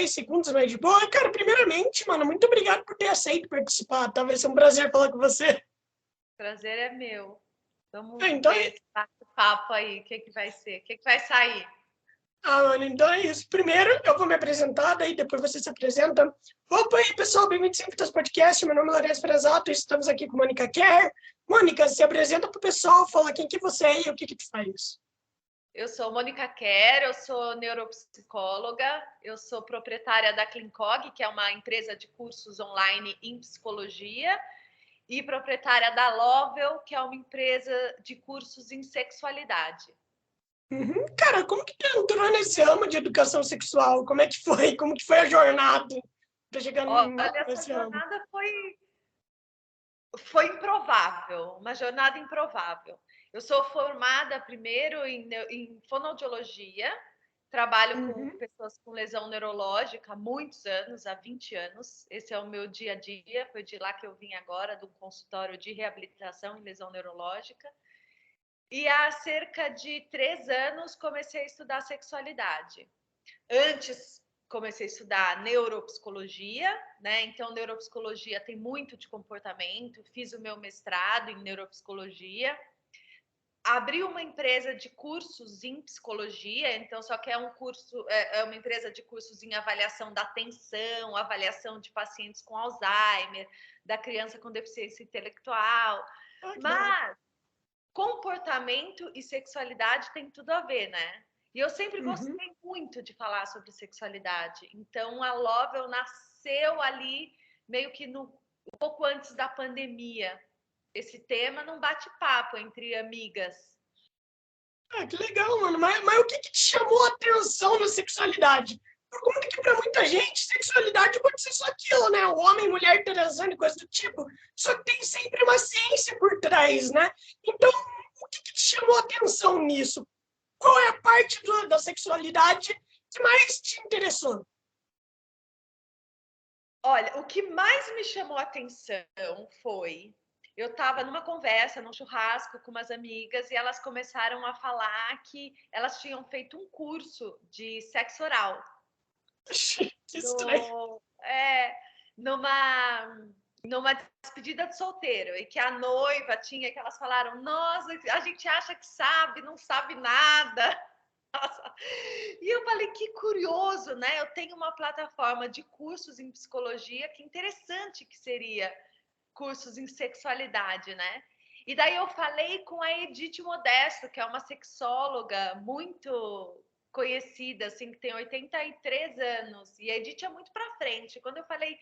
segundos mais de boa. Cara, primeiramente, mano, muito obrigado por ter aceito participar, tá? Vai ser um prazer falar com você. Prazer é meu. Vamos Então, ver esse bate-papo aí, o que que vai ser, o que que vai sair. mano, então é isso. Primeiro, eu vou me apresentar, daí depois você se apresenta. Opa aí, pessoal, bem-vindos ao Infinitas Podcast. Meu nome é Lourenço Fresato e estamos aqui com Mônica Kerr. Mônica, se apresenta pro pessoal, fala quem que você é e o que que tu faz. Eu sou Mônica Kerr, eu sou neuropsicóloga, eu sou proprietária da Clincog, que é uma empresa de cursos online em psicologia, e proprietária da Lovel, que é uma empresa de cursos em sexualidade. Uhum. Cara, como que tu entrou nesse ramo de educação sexual? Como é que foi? Como que foi a jornada para chegar Olha, essa nesse ramo? jornada foi improvável, uma jornada improvável. Eu sou formada primeiro em fonoaudiologia, trabalho com Uhum. pessoas com lesão neurológica há muitos anos, há 20 anos. Esse é o meu dia a dia, foi de lá que eu vim agora, do consultório de reabilitação em lesão neurológica. E há cerca de 3 anos comecei a estudar sexualidade. Antes comecei a estudar neuropsicologia, né? Então, neuropsicologia tem muito de comportamento. Fiz o meu mestrado em neuropsicologia. Abri uma empresa de cursos em psicologia, então só que é um curso, é uma empresa de cursos em avaliação da atenção, avaliação de pacientes com Alzheimer, da criança com deficiência intelectual. Ah, que legal. Mas comportamento e sexualidade tem tudo a ver, né? E eu sempre Uhum. gostei muito de falar sobre sexualidade. Então a Lovel nasceu ali meio que um pouco antes da pandemia. Esse tema num bate-papo entre amigas. Ah, que legal, mano. Mas o que que te chamou a atenção na sexualidade? Como que para muita gente, sexualidade pode ser só aquilo, né? O homem, mulher, transando e coisa do tipo. Só que tem sempre uma ciência por trás, né? Então, o que que te chamou a atenção nisso? Qual é a parte da sexualidade que mais te interessou? Olha, o que mais me chamou a atenção foi eu estava numa conversa, num churrasco com umas amigas e elas começaram a falar que elas tinham feito um curso de sexo oral Que estranho. no, numa, numa despedida de solteiro e que a noiva tinha, que elas falaram, nossa, a gente acha que sabe, não sabe nada. Nossa. E eu falei, que curioso, né? Eu tenho uma plataforma de cursos em psicologia, que interessante que seria cursos em sexualidade, né? E daí eu falei com a Edith Modesto, que é uma sexóloga muito conhecida, assim, que tem 83 anos. E a Edith é muito pra frente. Quando eu falei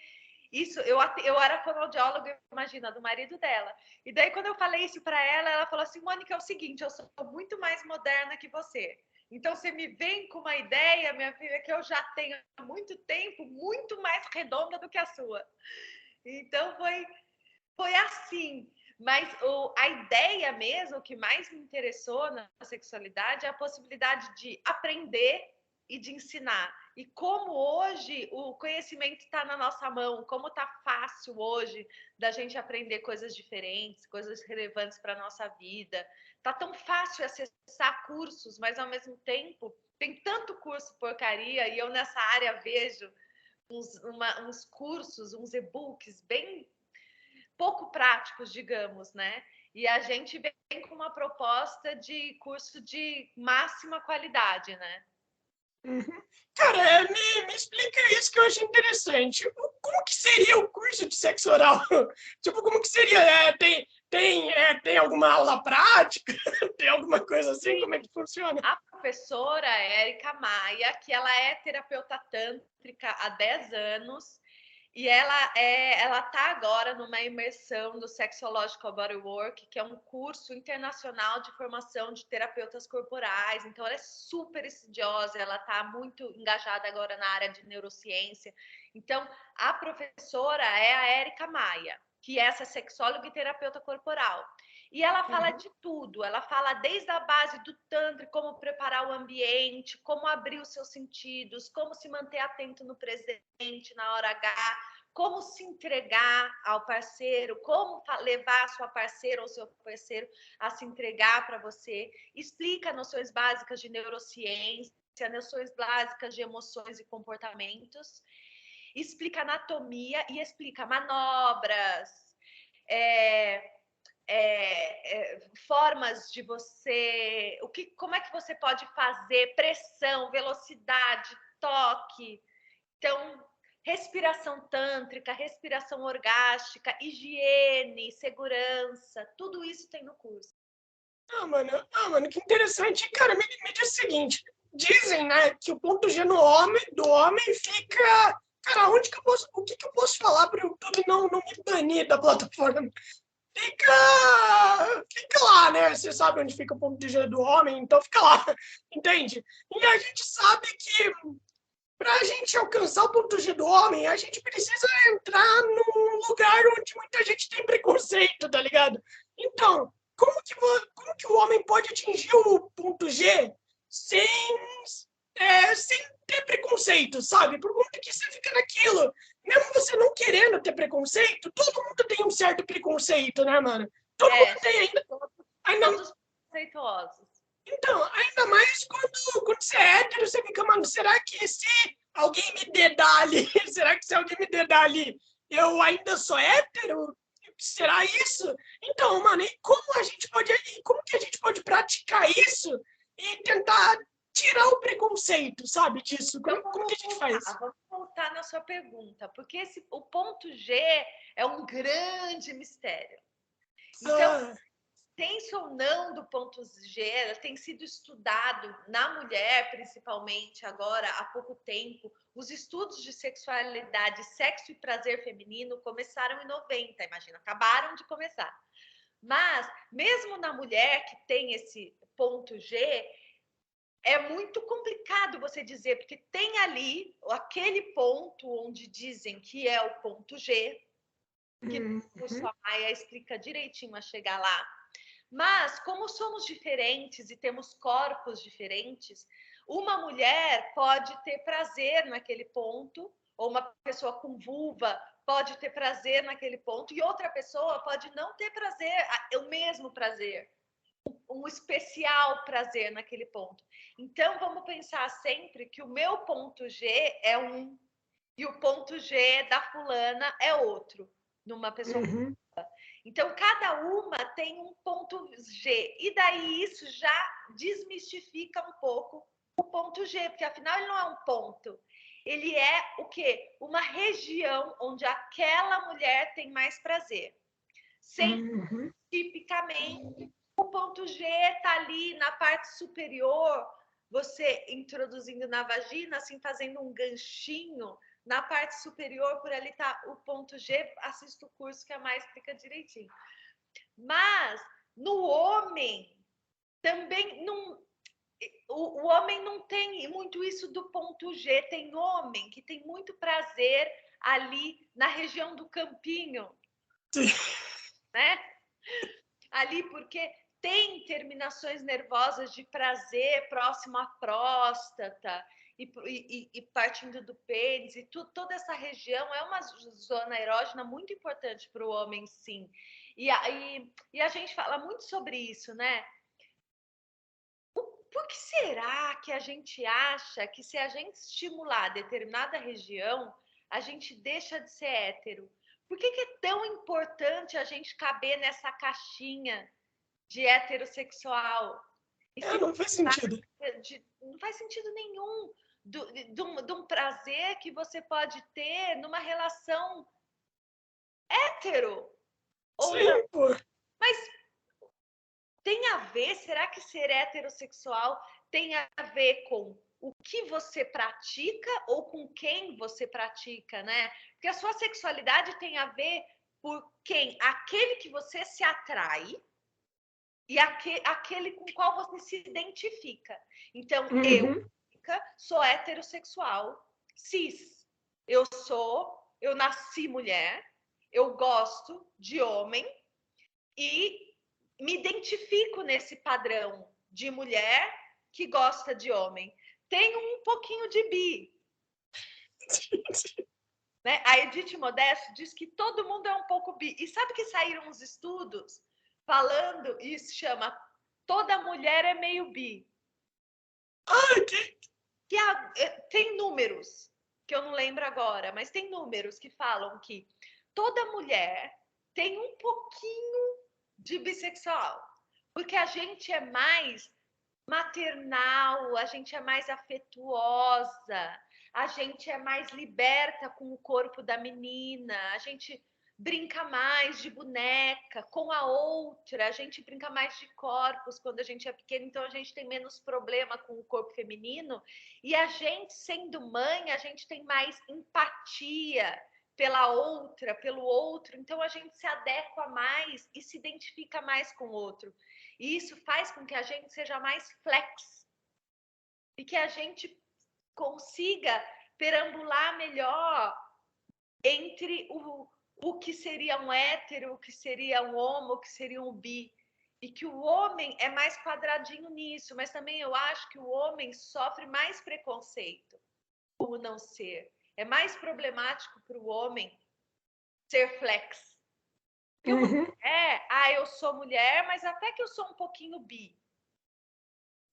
isso, eu era fonoaudióloga, imagina, do marido dela. E daí, quando eu falei isso para ela falou assim, Mônica, é o seguinte, eu sou muito mais moderna que você. Então, você me vem com uma ideia, minha filha, que eu já tenho há muito tempo, muito mais redonda do que a sua. Então, foi assim. Mas a ideia mesmo, o que mais me interessou na sexualidade é a possibilidade de aprender e de ensinar. E como hoje o conhecimento está na nossa mão, como está fácil hoje da gente aprender coisas diferentes, coisas relevantes para a nossa vida. Está tão fácil acessar cursos, mas ao mesmo tempo tem tanto curso porcaria, e eu nessa área vejo uns cursos, uns e-books bem pouco práticos, digamos, né? E a gente vem com uma proposta de curso de máxima qualidade, né? Uhum. Cara, me explica isso que eu achei interessante. Como que seria o curso de sexo oral? Tipo, como que seria? Tem alguma aula prática? Tem alguma coisa assim? Como é Sim. que funciona? A professora Érica Maia, que ela é terapeuta tântrica há 10 anos, e ela tá agora numa imersão do Sexological Bodywork, que é um curso internacional de formação de terapeutas corporais. Então, ela é super estudiosa, ela está muito engajada agora na área de neurociência. Então, a professora é a Érica Maia, que é essa sexóloga e terapeuta corporal. E ela fala de tudo, ela fala desde a base do Tantra, como preparar o ambiente, como abrir os seus sentidos, como se manter atento no presente, na hora H, como se entregar ao parceiro, como levar a sua parceira ou seu parceiro a se entregar para você. Explica noções básicas de neurociência, noções básicas de emoções e comportamentos, explica anatomia e explica manobras, formas de você, como é que você pode fazer, pressão, velocidade, toque. Então, respiração tântrica, respiração orgástica, higiene, segurança, tudo isso tem no curso. Mano, que interessante. Cara, me diz o seguinte, dizem, né, que o ponto G do homem fica... Cara, o que eu posso falar para o YouTube não me banir da plataforma? Fica lá, né? Você sabe onde fica o ponto G do homem, então fica lá, entende? E a gente sabe que para a gente alcançar o ponto G do homem, a gente precisa entrar num lugar onde muita gente tem preconceito, tá ligado? Então, como que o homem pode atingir o ponto G sem ter preconceito, sabe? Por conta que você fica naquilo. Mesmo você não querendo ter preconceito, todo mundo tem um certo preconceito, né, mano? Todo mundo tem ainda todos preconceituosos. Então, ainda mais quando você é hétero, você fica, mano, será que se alguém me dedar ali, será que se alguém me dedar ali, eu ainda sou hétero? Será isso? Então, mano, como que a gente pode praticar isso e tentar tirar o preconceito, sabe, disso? Como que a gente faz? Vamos voltar na sua pergunta, porque o ponto G é um grande mistério. Então, senso ou não do ponto G, tem sido estudado na mulher, principalmente agora, há pouco tempo. Os estudos de sexualidade, sexo e prazer feminino começaram em 90, imagina, acabaram de começar. Mas, mesmo na mulher que tem esse ponto G, é muito complicado você dizer, porque tem ali aquele ponto onde dizem que é o ponto G, que o curso a Maia explica direitinho a chegar lá. Mas, como somos diferentes e temos corpos diferentes, uma mulher pode ter prazer naquele ponto, ou uma pessoa com vulva pode ter prazer naquele ponto, e outra pessoa pode não ter prazer, o mesmo prazer, um especial prazer naquele ponto. Então, vamos pensar sempre que o meu ponto G é um, e o ponto G da fulana é outro, numa pessoa. Então, cada uma tem um ponto G. E daí isso já desmistifica um pouco o ponto G, porque afinal ele não é um ponto. Ele é o quê? Uma região onde aquela mulher tem mais prazer. Sem tipicamente o ponto G está ali na parte superior, você introduzindo na vagina, assim, fazendo um ganchinho. Na parte superior, por ali está o ponto G. Assista o curso que a Mai explica direitinho. Mas no homem também não. O homem não tem muito isso do ponto G. Tem homem que tem muito prazer ali na região do campinho, né? Ali porque tem terminações nervosas de prazer próximo à próstata e partindo do pênis, e toda essa região é uma zona erógena muito importante para o homem, sim. E a gente fala muito sobre isso, né? Por que será que a gente acha que se a gente estimular determinada região, a gente deixa de ser hétero? Por que é tão importante a gente caber nessa caixinha de heterossexual? Não faz sentido. Não faz sentido nenhum de um prazer que você pode ter numa relação hétero. Ou Sim, não. pô. Mas tem a ver, será que ser heterossexual tem a ver com o que você pratica ou com quem você pratica, né? Porque a sua sexualidade tem a ver por quem? Aquele que você se atrai e aquele com qual você se identifica. Então, eu sou heterossexual, cis. Eu nasci mulher, eu gosto de homem e me identifico nesse padrão de mulher que gosta de homem. Tenho um pouquinho de bi. Né? A Edith Modesto diz que todo mundo é um pouco bi. E sabe que saíram uns estudos falando, isso chama Toda Mulher é Meio Bi. Ai, tem números, que eu não lembro agora, mas tem números que falam que toda mulher tem um pouquinho de bissexual, porque a gente é mais maternal, a gente é mais afetuosa, a gente é mais liberta com o corpo da menina, a gente brinca mais de boneca com a outra, a gente brinca mais de corpos quando a gente é pequeno, então a gente tem menos problema com o corpo feminino, e a gente, sendo mãe, a gente tem mais empatia pela outra, pelo outro, então a gente se adequa mais e se identifica mais com o outro. E isso faz com que a gente seja mais flex e que a gente consiga perambular melhor entre o que seria um hétero, o que seria um homo, o que seria um bi. E que o homem é mais quadradinho nisso, mas também eu acho que o homem sofre mais preconceito por não ser. É mais problemático para o homem ser flex. Porque uma mulher, eu sou mulher, mas até que eu sou um pouquinho bi.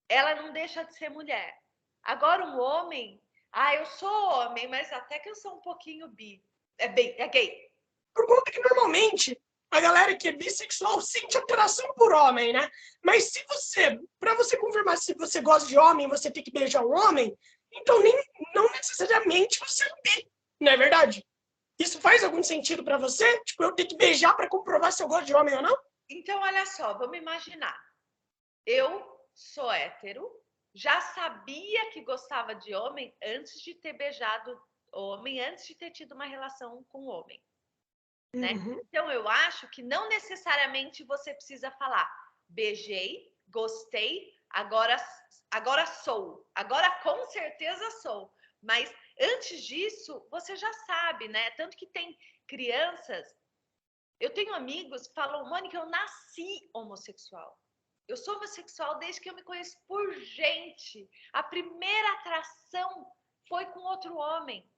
Ela não deixa de ser mulher. Agora um homem, eu sou homem, mas até que eu sou um pouquinho bi. É gay. Por conta que normalmente a galera que é bissexual sente atração por homem, né? Mas se para você confirmar se você gosta de homem, você tem que beijar um homem, então não necessariamente você é um bi, não é verdade? Isso faz algum sentido para você? Tipo, eu tenho que beijar para comprovar se eu gosto de homem ou não? Então, olha só, vamos imaginar. Eu sou hétero, já sabia que gostava de homem antes de ter beijado homem, antes de ter tido uma relação com homem. Né? Então, eu acho que não necessariamente você precisa falar beijei, gostei, agora sou. Agora, com certeza, sou. Mas, antes disso, você já sabe, né? Tanto que tem crianças... Eu tenho amigos que falam, Mônica, eu nasci homossexual. Eu sou homossexual desde que eu me conheço por gente. A primeira atração foi com outro homem.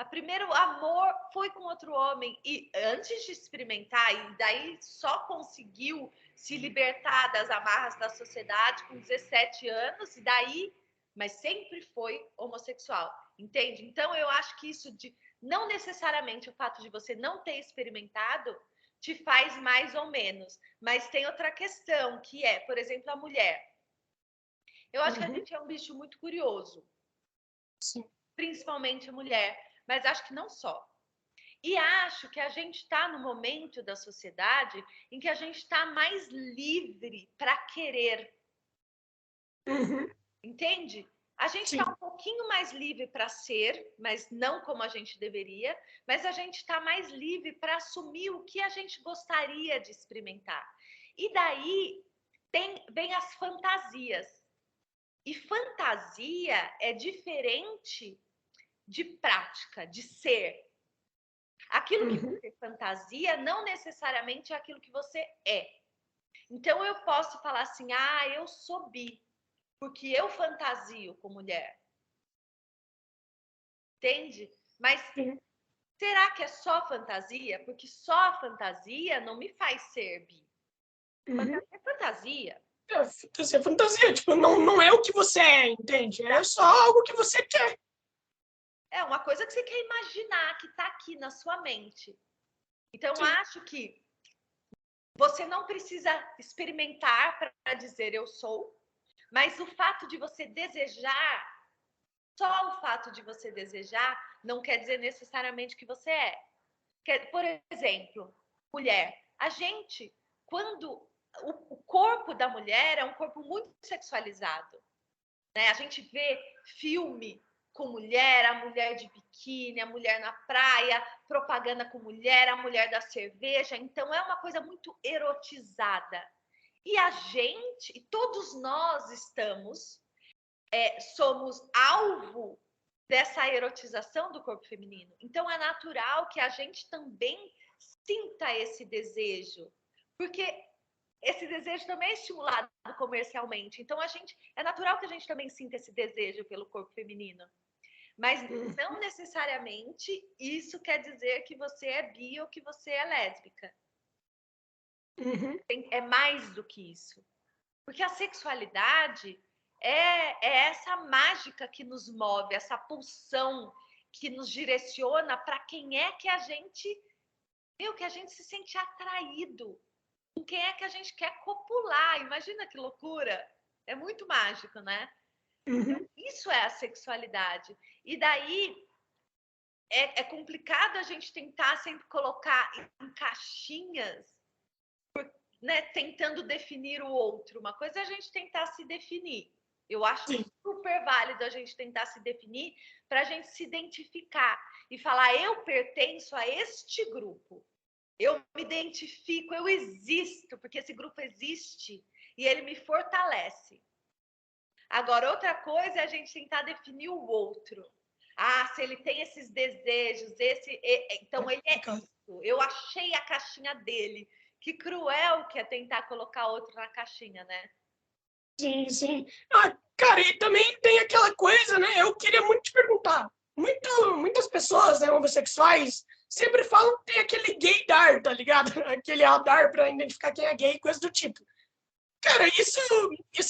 O primeiro amor foi com outro homem. E antes de experimentar, e daí só conseguiu se libertar das amarras da sociedade com 17 anos, e daí, mas sempre foi homossexual, entende? Então eu acho que isso não necessariamente o fato de você não ter experimentado te faz mais ou menos. Mas tem outra questão, que é, por exemplo, a mulher. Eu acho que a gente é um bicho muito curioso. Sim. Principalmente a mulher, mas acho que não só. E acho que a gente está no momento da sociedade em que a gente está mais livre para querer. Entende? A gente está um pouquinho mais livre para ser, mas não como a gente deveria, mas a gente está mais livre para assumir o que a gente gostaria de experimentar. E daí vem as fantasias. E fantasia é diferente de prática, de ser. Aquilo que você fantasia não necessariamente é aquilo que você é. Então eu posso falar assim, eu sou bi, porque eu fantasio com mulher. Entende? Mas será que é só fantasia? Porque só fantasia não me faz ser bi. Fantasia é fantasia. É fantasia, tipo, não é o que você é, entende? É só algo que você quer. É uma coisa que você quer imaginar, que está aqui na sua mente. Então, acho que você não precisa experimentar para dizer eu sou, mas o fato de você desejar, só o fato de você desejar, não quer dizer necessariamente que você é. Por exemplo, mulher. A gente, quando o corpo da mulher é um corpo muito sexualizado, né? A gente vê filme com mulher, a mulher de biquíni, a mulher na praia, propaganda com mulher, a mulher da cerveja. Então, é uma coisa muito erotizada. E a gente, todos nós somos alvo dessa erotização do corpo feminino. Então, é natural que a gente também sinta esse desejo, porque esse desejo também é estimulado comercialmente. Então, é natural que a gente também sinta esse desejo pelo corpo feminino. Mas não necessariamente isso quer dizer que você é bi ou que você é lésbica. É mais do que isso. Porque a sexualidade, é essa mágica que nos move, essa pulsão que nos direciona para quem é que a gente, que a gente se sente atraído, com quem é que a gente quer copular. Imagina que loucura! É muito mágico, né? Uhum. Isso é a sexualidade. E daí é complicado a gente tentar sempre colocar em caixinhas, né, tentando definir o outro. Uma coisa é a gente tentar se definir. Eu acho Sim. super válido a gente tentar se definir para a gente se identificar e falar: eu pertenço a este grupo. Eu me identifico, eu existo, porque esse grupo existe e ele me fortalece. Agora, outra coisa é a gente tentar definir o outro. Ah, se ele tem esses desejos, então ele é isso. Eu achei a caixinha dele. Que cruel que é tentar colocar outro na caixinha, né? Sim, sim. Ah, cara, e também tem aquela coisa, né? Eu queria muito te perguntar. Muitas pessoas, né, homossexuais sempre falam que tem aquele gaydar, tá ligado? Aquele radar para identificar quem é gay, coisa do tipo. Cara, isso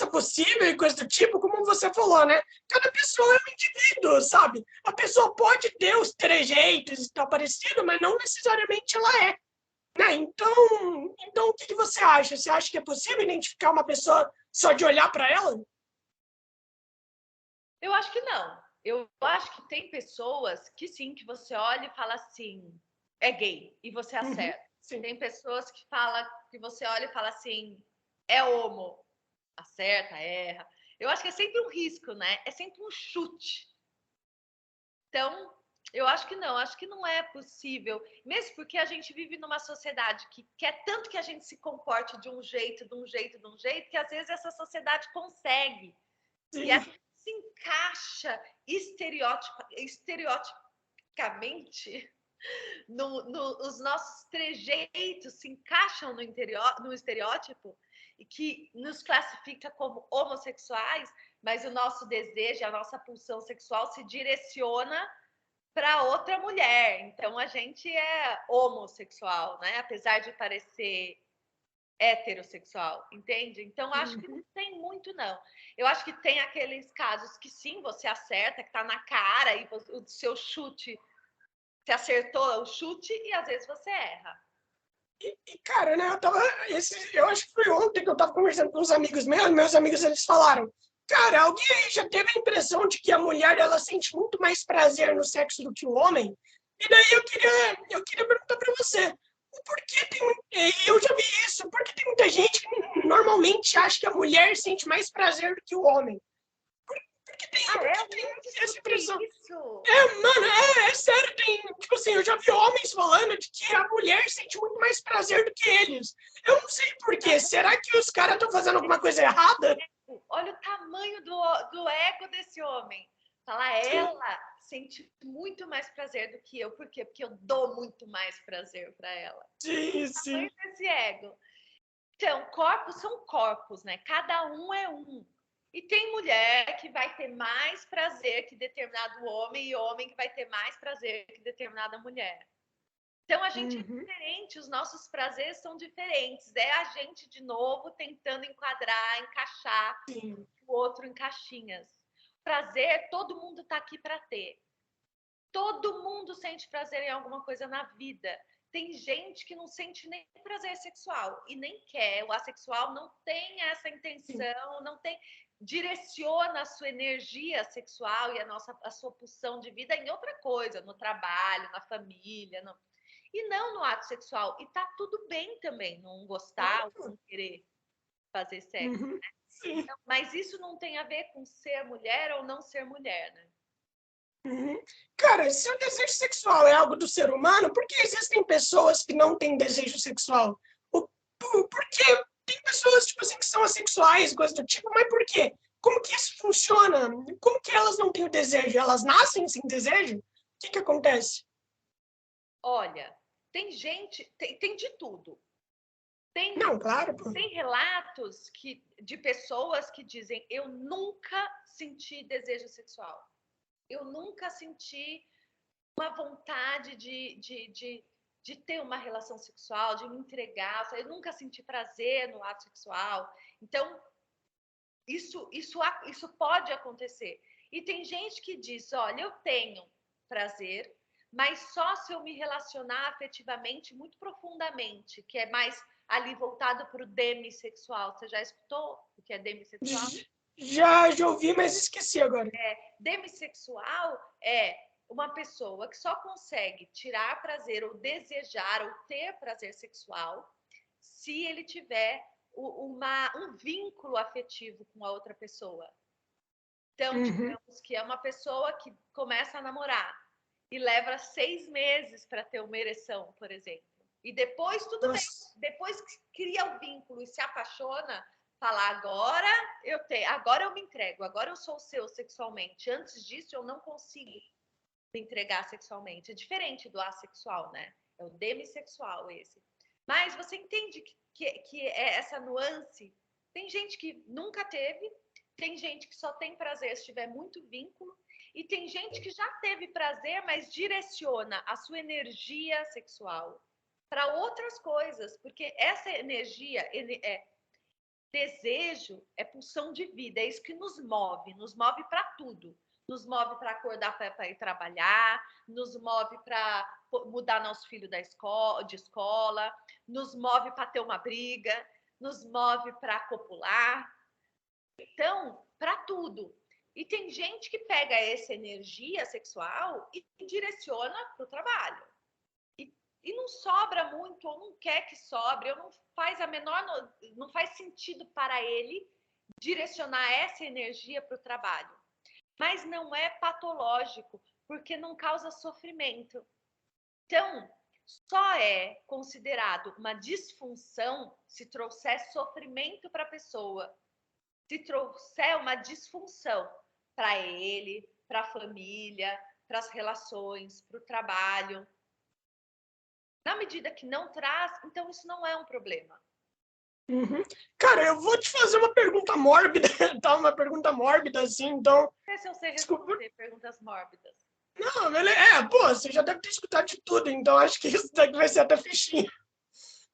é possível e coisa do tipo, como você falou, né? Cada pessoa é um indivíduo, sabe? A pessoa pode ter os trejeitos e tal parecido, mas não necessariamente ela é. Né? Então, o que você acha? Você acha que é possível identificar uma pessoa só de olhar para ela? Eu acho que não. Eu acho que tem pessoas que sim, que você olha e fala assim, é gay, e você Uhum, acerta. sim. Tem pessoas que você olha e fala assim, é homo, acerta, erra. Eu acho que é sempre um risco, né? É sempre um chute. Então, eu acho que não é possível, mesmo porque a gente vive numa sociedade que quer tanto que a gente se comporte de um jeito, de um jeito, de um jeito, que às vezes essa sociedade consegue. E a Sim. gente se encaixa estereotipicamente, os nossos trejeitos se encaixam no estereótipo e que nos classifica como homossexuais, mas o nosso desejo, a nossa pulsão sexual se direciona para outra mulher. Então a gente é homossexual, né? Apesar de parecer heterossexual, entende? Então acho que não tem muito não. Eu acho que tem aqueles casos que sim, você acerta, que tá na cara e o seu chute, você acertou o chute e às vezes você erra. Cara, né, eu acho que foi ontem que eu tava conversando com uns amigos meus amigos, eles falaram, cara, alguém aí já teve a impressão de que a mulher, ela sente muito mais prazer no sexo do que o homem? E daí eu queria perguntar para você, por que eu já vi isso, por que tem muita gente que normalmente acha que a mulher sente mais prazer do que o homem? Ah, Por é? que Eu tem nunca essa escutei impressão? isso. Mano, é sério, tipo assim, eu já vi homens falando de que a mulher sente muito mais prazer do que eles. Eu não sei por quê. Será que os caras estão fazendo alguma coisa errada? Olha o tamanho do ego desse homem. Fala, ela sente muito mais prazer do que eu. Por quê? Porque eu dou muito mais prazer para ela. Sim, O sim. tamanho desse ego. Então, corpos são corpos, né? Cada um é um. E tem mulher que vai ter mais prazer que determinado homem e homem que vai ter mais prazer que determinada mulher. Então a gente é diferente, os nossos prazeres são diferentes. É a gente, de novo, tentando enquadrar, encaixar Sim. o outro em caixinhas. Prazer, todo mundo está aqui para ter. Todo mundo sente prazer em alguma coisa na vida. Tem gente que não sente nem prazer sexual e nem quer. O assexual não tem essa Sim. intenção, não tem. Direciona a sua energia sexual e a sua pulsão de vida em outra coisa, no trabalho, na família, e não no ato sexual. E tá tudo bem também não gostar ou não querer fazer sexo. Uhum. Sim. Então, mas isso não tem a ver com ser mulher ou não ser mulher, né? Uhum. Cara, se o desejo sexual é algo do ser humano, por que existem pessoas que não têm desejo sexual? Por que tem pessoas, tipo assim, que são assexuais, coisa do tipo, mas por quê? Como que isso funciona? Como que elas não têm o desejo? Elas nascem sem desejo? O que acontece? Olha, tem gente, tem de tudo. Tem, Não, claro, pô. tem relatos de pessoas que dizem: eu nunca senti desejo sexual. Eu nunca senti uma vontade de ter uma relação sexual, de me entregar. Eu nunca senti prazer no ato sexual. Então, isso pode acontecer. E tem gente que diz, olha, eu tenho prazer, mas só se eu me relacionar afetivamente muito profundamente, que é mais ali voltado para o demissexual. Você já escutou o que é demissexual? Já ouvi, mas esqueci agora. Demissexual é uma pessoa que só consegue tirar prazer ou desejar ou ter prazer sexual se ele tiver um vínculo afetivo com a outra pessoa. Então, digamos que é uma pessoa que começa a namorar e leva 6 meses para ter uma ereção, por exemplo. E depois, tudo bem. Depois que cria o vínculo e se apaixona, fala, agora eu me entrego, agora eu sou seu sexualmente. Antes disso, eu não consigo me entregar sexualmente. É diferente do assexual, né? É o demissexual esse. Mas você entende que é essa nuance? Tem gente que nunca teve, tem gente que só tem prazer se tiver muito vínculo, e tem gente que já teve prazer, mas direciona a sua energia sexual para outras coisas, porque essa energia desejo, é pulsão de vida, é isso que nos move para tudo. Nos move para acordar para ir trabalhar, nos move para mudar nosso filho de escola, nos move para ter uma briga, nos move para copular. Então, para tudo. E tem gente que pega essa energia sexual e direciona para o trabalho. E não sobra muito, ou não quer que sobre, ou não faz sentido para ele direcionar essa energia para o trabalho. Mas não é patológico, porque não causa sofrimento. Então, só é considerado uma disfunção se trouxer sofrimento para a pessoa, se trouxer uma disfunção para ele, para a família, para as relações, para o trabalho. Na medida que não traz, então isso não é um problema. Cara, eu vou te fazer uma pergunta mórbida, tá? Uma pergunta mórbida, assim, então... Não sei se eu sei responder perguntas mórbidas. Não, pô, você já deve ter escutado de tudo, então acho que isso daqui vai ser até fichinha.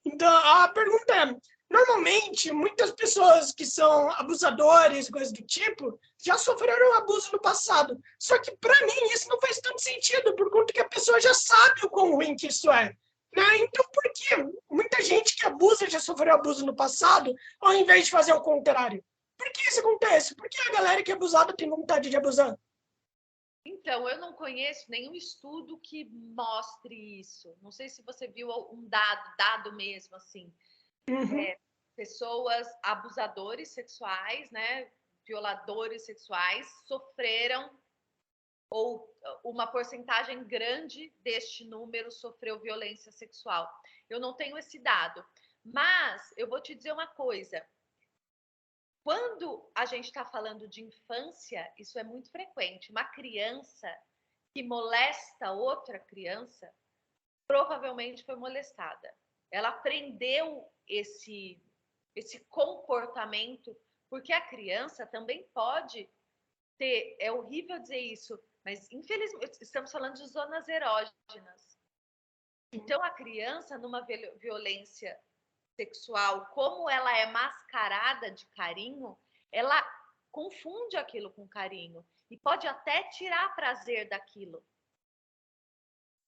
Então, a pergunta é, normalmente, muitas pessoas que são abusadores, coisas do tipo, já sofreram abuso no passado. Só que, para mim, isso não faz tanto sentido, por conta que a pessoa já sabe o quão ruim que isso é. Né? Então, por que muita gente que abusa já sofreu abuso no passado, ao invés de fazer o contrário? Por que isso acontece? Por que a galera que é abusada tem vontade de abusar? Então, eu não conheço nenhum estudo que mostre isso. Não sei se você viu um dado mesmo, assim. Pessoas abusadores sexuais, né, violadores sexuais, sofreram, ou uma porcentagem grande deste número sofreu violência sexual. Eu não tenho esse dado, mas eu vou te dizer uma coisa. Quando a gente está falando de infância, isso é muito frequente. Uma criança que molesta outra criança, provavelmente foi molestada. Ela aprendeu esse comportamento, porque a criança também pode ter, é horrível dizer isso, mas infelizmente estamos falando de zonas erógenas. Então a criança numa violência sexual, como ela é mascarada de carinho, ela confunde aquilo com carinho e pode até tirar prazer daquilo.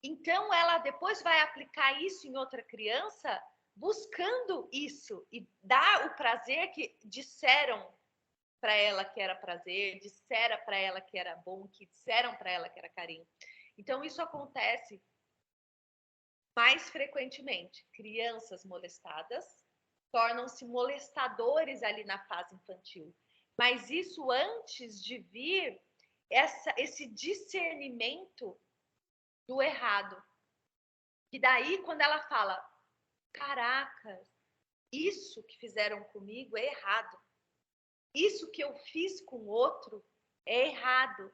Então, ela depois vai aplicar isso em outra criança, buscando isso e dar o prazer que disseram para ela que era prazer, disseram para ela que era bom, que disseram para ela que era carinho. Então, isso acontece mais frequentemente. Crianças molestadas tornam-se molestadores ali na fase infantil. Mas isso antes de vir esse discernimento do errado. E daí, quando ela fala, caraca, isso que fizeram comigo é errado. Isso que eu fiz com o outro é errado.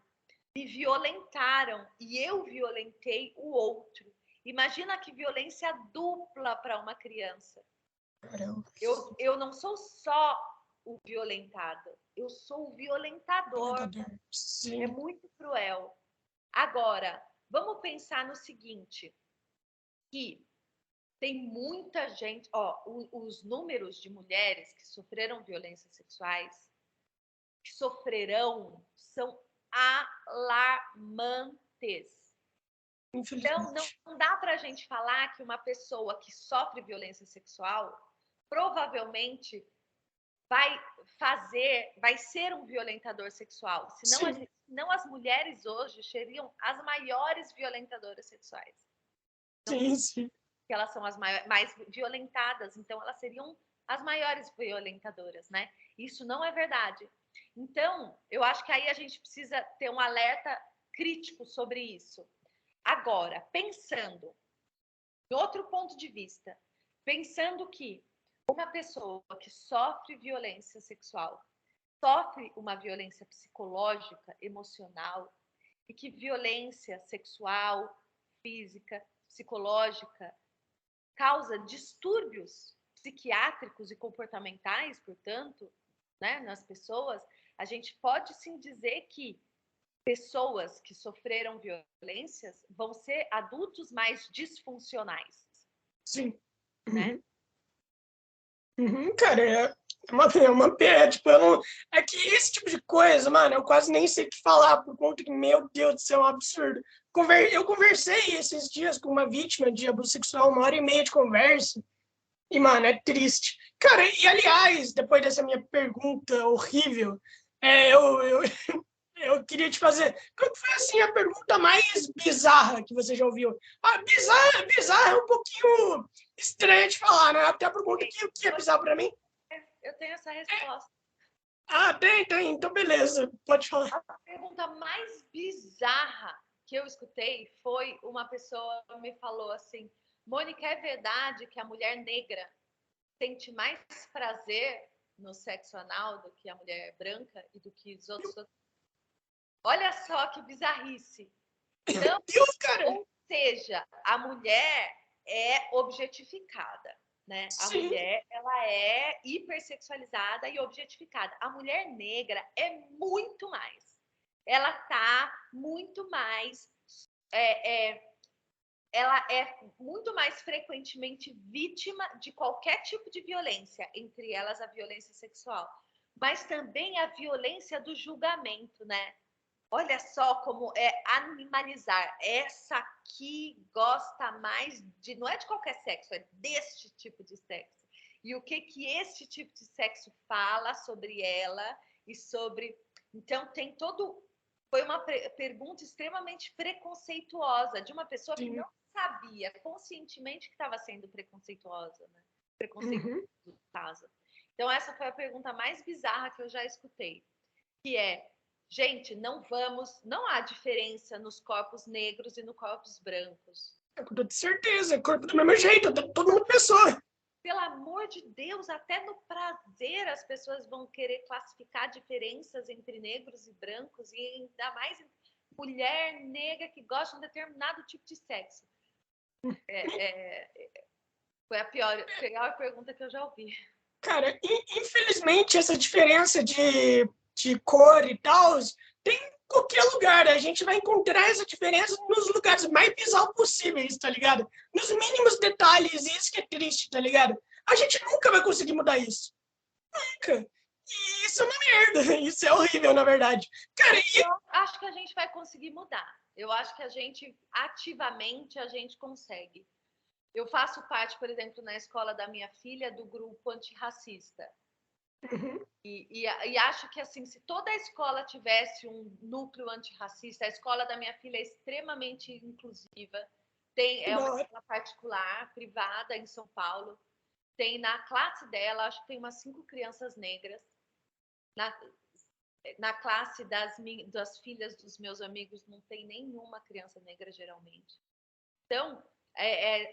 Me violentaram e eu violentei o outro. Imagina que violência dupla para uma criança. Eu não sou só o violentado, eu sou o violentador. Sim. É muito cruel. Agora, vamos pensar no seguinte, que tem muita gente, os números de mulheres que sofreram violências sexuais que sofrerão são alarmantes. Então, não dá para a gente falar que uma pessoa que sofre violência sexual provavelmente vai ser um violentador sexual. Senão as mulheres hoje seriam as maiores violentadoras sexuais. Sim. Que elas são as mais violentadas, então elas seriam as maiores violentadoras, né? Isso não é verdade. Então, eu acho que aí a gente precisa ter um alerta crítico sobre isso. Agora, pensando em outro ponto de vista, pensando que uma pessoa que sofre violência sexual sofre uma violência psicológica, emocional, e que violência sexual, física, psicológica causa distúrbios psiquiátricos e comportamentais, portanto, né, nas pessoas, a gente pode sim dizer que pessoas que sofreram violências vão ser adultos mais disfuncionais. Sim. Né? Cara, é uma pena, tipo, eu não... É que esse tipo de coisa, mano, eu quase nem sei o que falar, por conta que, meu Deus do céu, é um absurdo. Eu conversei esses dias com uma vítima de abuso sexual, 1h30 de conversa, e, mano, é triste. Cara, e aliás, depois dessa minha pergunta horrível, eu queria te fazer, qual que foi, assim, a pergunta mais bizarra que você já ouviu? Bizarra é um pouquinho estranha de falar, né? Até a pergunta que é bizarra pra mim. Eu tenho essa resposta. Tem. Então, beleza. Pode falar. A pergunta mais bizarra que eu escutei foi uma pessoa que me falou assim, Mônica, é verdade que a mulher negra sente mais prazer no sexo anal do que a mulher branca e do que os outros? Olha só que bizarrice. Então, Deus, cara. ou seja, a mulher é objetificada, né? A Sim. mulher, ela é hipersexualizada e objetificada. A mulher negra é muito mais. Ela tá muito mais... ela é muito mais frequentemente vítima de qualquer tipo de violência, entre elas a violência sexual, mas também a violência do julgamento, né? Olha só como é animalizar. Essa aqui gosta mais de... Não é de qualquer sexo, é deste tipo de sexo. E o que este tipo de sexo fala sobre ela e sobre... Então, tem todo... Foi uma pergunta extremamente preconceituosa de uma pessoa que não sabia conscientemente que estava sendo preconceituosa, né? Preconceituosa. Então, essa foi a pergunta mais bizarra que eu já escutei. Que é... Gente, não há diferença nos corpos negros e nos corpos brancos. Com toda certeza, corpo do mesmo jeito, todo mundo pessoa. Pelo amor de Deus, até no prazer as pessoas vão querer classificar diferenças entre negros e brancos, e ainda mais mulher negra que gosta de um determinado tipo de sexo. Foi a pior pergunta que eu já ouvi. Cara, infelizmente, essa diferença de cor e tal, tem em qualquer lugar. A gente vai encontrar essa diferença nos lugares mais bizarros possíveis, tá ligado? Nos mínimos detalhes, e isso que é triste, tá ligado? A gente nunca vai conseguir mudar isso. Nunca. E isso é uma merda. Isso é horrível, na verdade. Cara, eu acho que a gente vai conseguir mudar. Eu acho que a gente, ativamente, a gente consegue. Eu faço parte, por exemplo, na escola da minha filha, do grupo antirracista. E acho que, assim, se toda a escola tivesse um núcleo antirracista, a escola da minha filha é extremamente inclusiva, é uma escola particular, privada, em São Paulo, tem na classe dela, acho que tem umas 5 crianças negras, na classe das filhas dos meus amigos não tem nenhuma criança negra, geralmente. Então,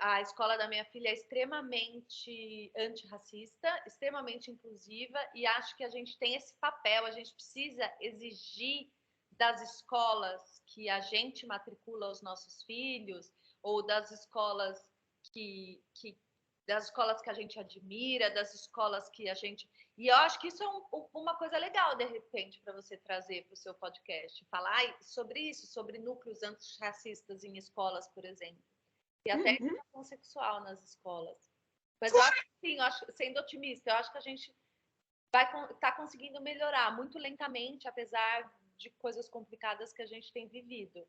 a escola da minha filha é extremamente antirracista, extremamente inclusiva, e acho que a gente tem esse papel, a gente precisa exigir das escolas que a gente matricula os nossos filhos, ou das escolas das escolas que a gente admira, das escolas que a gente... E eu acho que isso é uma coisa legal, de repente, para você trazer para o seu podcast, falar sobre isso, sobre núcleos antirracistas em escolas, por exemplo. E até educação sexual nas escolas. Mas eu acho que sim, sendo otimista, eu acho que a gente tá conseguindo melhorar muito lentamente, apesar de coisas complicadas que a gente tem vivido.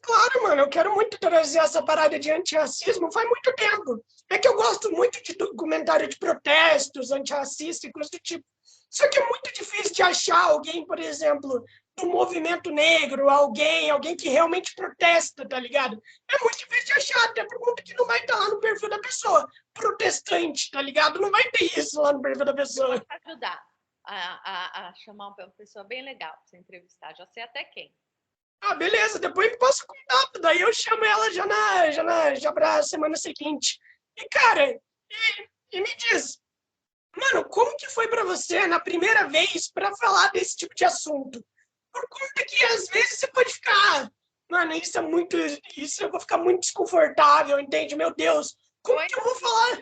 Claro, mano, eu quero muito trazer essa parada de antirracismo faz muito tempo. É que eu gosto muito de documentário de protestos antirracistas e coisas do tipo. Só que é muito difícil de achar alguém, por exemplo, do movimento negro, alguém que realmente protesta, tá ligado? É muito difícil de achar, até por conta que não vai estar lá no perfil da pessoa. Protestante, tá ligado? Não vai ter isso lá no perfil da pessoa. Pode ajudar a chamar uma pessoa bem legal para você entrevistar. Já sei até quem. Ah, beleza, depois me passa o contato, daí eu chamo ela já pra semana seguinte. E, cara, e me diz, mano, como que foi pra você na primeira vez pra falar desse tipo de assunto? Por conta que às vezes você pode ficar, mano, isso eu vou ficar muito desconfortável, entende? Meu Deus, como que eu vou falar?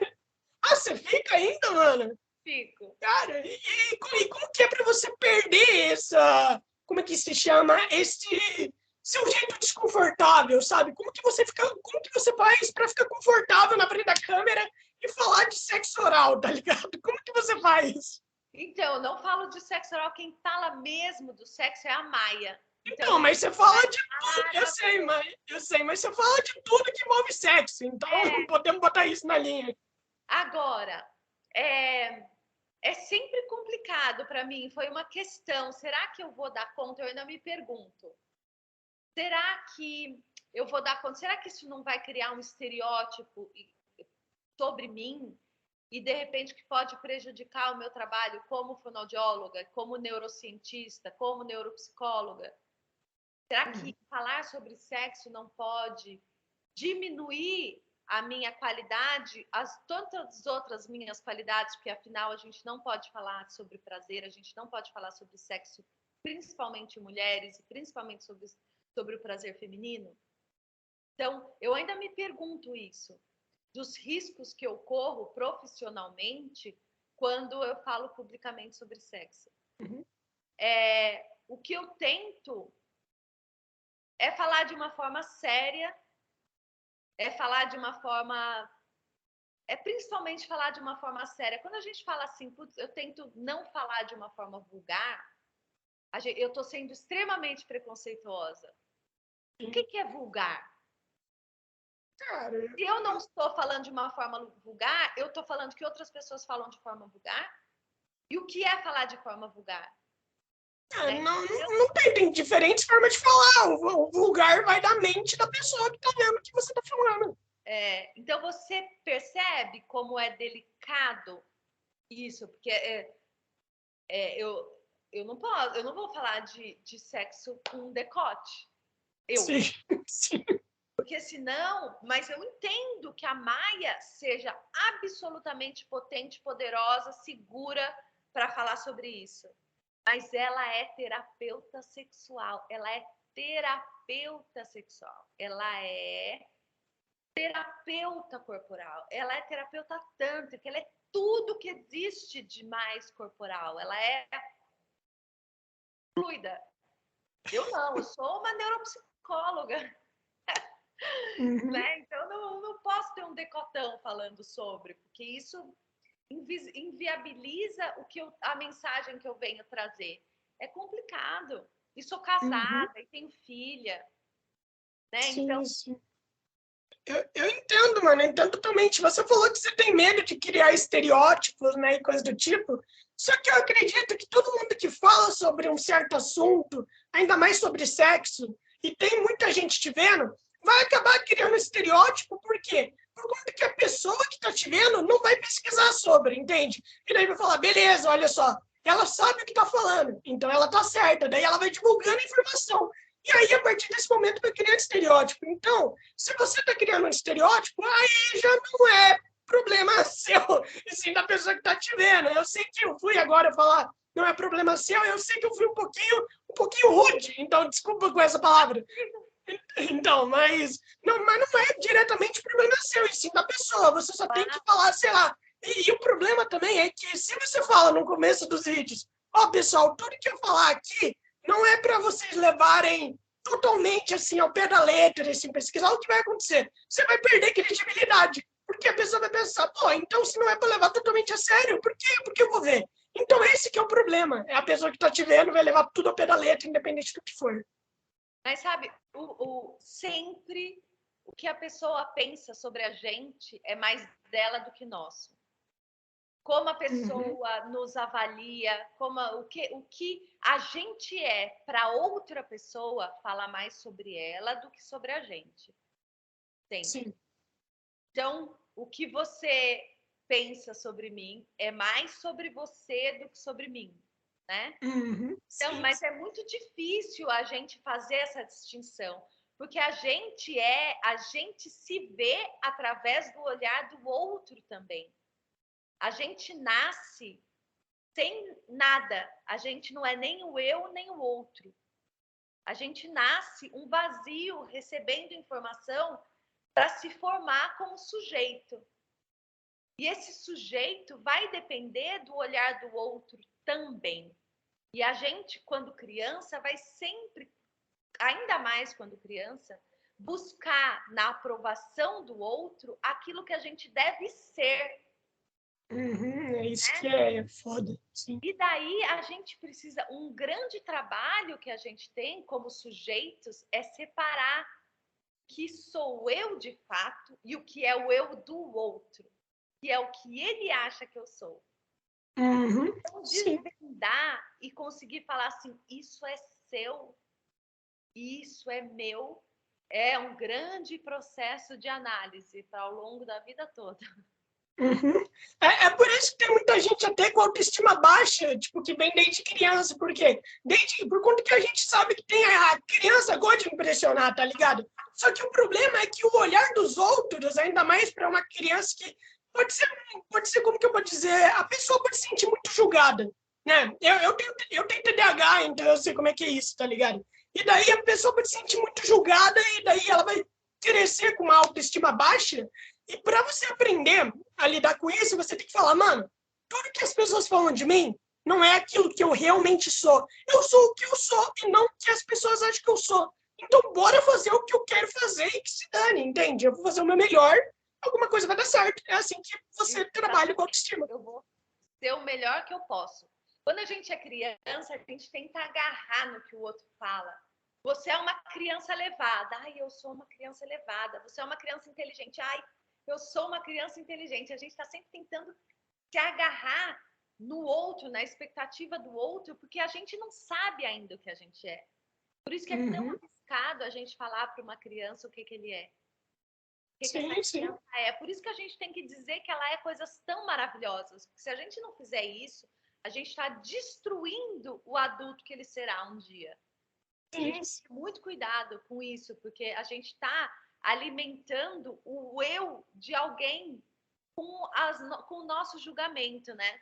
Ah, você fica ainda, mano? Fico. Cara, e como que é pra você perder essa, como é que se chama? Esse seu jeito desconfortável, sabe? Como que você faz pra ficar confortável na frente da câmera e falar de sexo oral, tá ligado? Como que você faz? Então, eu não falo de sexo oral, quem fala mesmo do sexo é a Maia. Então, mas você fala de tudo, eu sei, mas você fala de tudo que envolve sexo, então podemos botar isso na linha. Agora, é sempre complicado para mim, foi uma questão, será que eu vou dar conta? Eu ainda me pergunto. Será que eu vou dar conta? Será que isso não vai criar um estereótipo sobre mim? E, de repente, que pode prejudicar o meu trabalho como fonoaudióloga, como neurocientista, como neuropsicóloga? Será que falar sobre sexo não pode diminuir a minha qualidade, as tantas outras minhas qualidades, porque afinal a gente não pode falar sobre prazer, a gente não pode falar sobre sexo, principalmente mulheres, e principalmente sobre o prazer feminino? Então, eu ainda me pergunto isso, dos riscos que eu corro profissionalmente quando eu falo publicamente sobre sexo. O que eu tento é falar de uma forma séria, é falar de uma forma... principalmente falar de uma forma séria. Quando a gente fala assim, putz, eu tento não falar de uma forma vulgar, eu estou sendo extremamente preconceituosa. O que é vulgar? Cara, Se eu não estou falando de uma forma vulgar, eu estou falando que outras pessoas falam de forma vulgar? E o que é falar de forma vulgar? não tem diferentes formas de falar. O vulgar vai da mente da pessoa que tá vendo o que você tá falando. Então, você percebe como é delicado isso? Porque eu não vou falar de sexo com decote. Sim, sim. Porque senão, mas eu entendo que a Maia seja absolutamente potente, poderosa, segura para falar sobre isso. Mas ela é terapeuta sexual. Ela é terapeuta sexual. Ela é terapeuta corporal. Ela é terapeuta tântrica. Ela é tudo que existe de mais corporal. Ela é fluida. Eu não, eu sou uma neuropsicóloga. Né? Então, não posso ter um decotão falando sobre, porque isso inviabiliza a mensagem que eu venho trazer. É complicado. E sou casada, e tenho filha. Né? Sim, então, sim. Eu entendo, mano, eu entendo totalmente. Você falou que você tem medo de criar estereótipos, né, e coisas do tipo. Só que eu acredito que todo mundo que fala sobre um certo assunto, ainda mais sobre sexo, e tem muita gente te vendo, vai acabar criando estereótipo, por quê? Por conta que a pessoa que está te vendo não vai pesquisar sobre, entende? E daí vai falar, beleza, olha só, ela sabe o que está falando, então ela está certa, daí ela vai divulgando a informação. E aí, a partir desse momento, vai criando estereótipo. Então, se você está criando um estereótipo, aí já não é problema seu, e sim da pessoa que está te vendo. Eu sei que eu fui agora falar, não é problema seu, eu sei que eu fui um pouquinho rude, então desculpa com essa palavra. Então, mas não é diretamente problema seu, e sim da pessoa. Você só tem que falar, sei lá. E o problema também é que se você fala no começo dos vídeos, ó, pessoal, tudo que eu falar aqui não é para vocês levarem totalmente assim ao pé da letra, assim, pesquisar o que vai acontecer. Você vai perder credibilidade, porque a pessoa vai pensar, pô, então se não é para levar totalmente a sério, por que eu vou ver? Então esse que é o problema. É a pessoa que tá te vendo, vai levar tudo ao pé da letra, independente do que for. Mas sabe, sempre o que a pessoa pensa sobre a gente é mais dela do que nosso. Como a pessoa nos avalia, o que a gente é para outra pessoa fala mais sobre ela do que sobre a gente. Sempre. Sim. Então, o que você pensa sobre mim é mais sobre você do que sobre mim, né? Então, Sim. mas é muito difícil a gente fazer essa distinção, porque a gente se vê através do olhar do outro também. A gente nasce sem nada, a gente não é nem o eu nem o outro. A gente nasce um vazio, recebendo informação para se formar como sujeito. E esse sujeito vai depender do olhar do outro também. E a gente, quando criança, vai sempre, ainda mais quando criança, buscar na aprovação do outro aquilo que a gente deve ser. É isso que é foda. Sim. E daí a gente precisa, um grande trabalho que a gente tem como sujeitos é separar o que sou eu de fato e o que é o eu do outro, que é o que ele acha que eu sou. Então, desvendar e conseguir falar assim, isso é seu, isso é meu, é um grande processo de análise para ao longo da vida toda. É por isso que tem muita gente até com autoestima baixa, tipo, que vem desde criança, porque por conta que a gente sabe que tem a criança gosta de impressionar, tá ligado? Só que o problema é que o olhar dos outros, ainda mais para uma criança que pode ser, como que eu vou dizer, a pessoa pode se sentir muito julgada, né? Eu tenho TDAH, então eu sei como é que é isso, tá ligado? E daí a pessoa pode se sentir muito julgada e daí ela vai crescer com uma autoestima baixa. E para você aprender a lidar com isso, você tem que falar, mano, tudo que as pessoas falam de mim não é aquilo que eu realmente sou. Eu sou o que eu sou e não o que as pessoas acham que eu sou. Então, bora fazer o que eu quero fazer e que se dane, entende? Eu vou fazer o meu melhor, alguma coisa vai dar certo. É assim que você trabalha com autoestima. Eu vou ser o melhor que eu posso. Quando a gente é criança, a gente tenta agarrar no que o outro fala. Você é uma criança elevada. Ai, eu sou uma criança elevada. Você é uma criança inteligente. Ai, eu sou uma criança inteligente. A gente está sempre tentando se agarrar no outro, na expectativa do outro, porque a gente não sabe ainda o que a gente é. Por isso que é tão arriscado a gente falar para uma criança o que ele é. O que essa criança é. Por isso que a gente tem que dizer que ela é coisas tão maravilhosas. Porque se a gente não fizer isso, a gente está destruindo o adulto que ele será um dia. A gente tem que ter muito cuidado com isso, porque a gente está alimentando o eu de alguém com o nosso julgamento, né?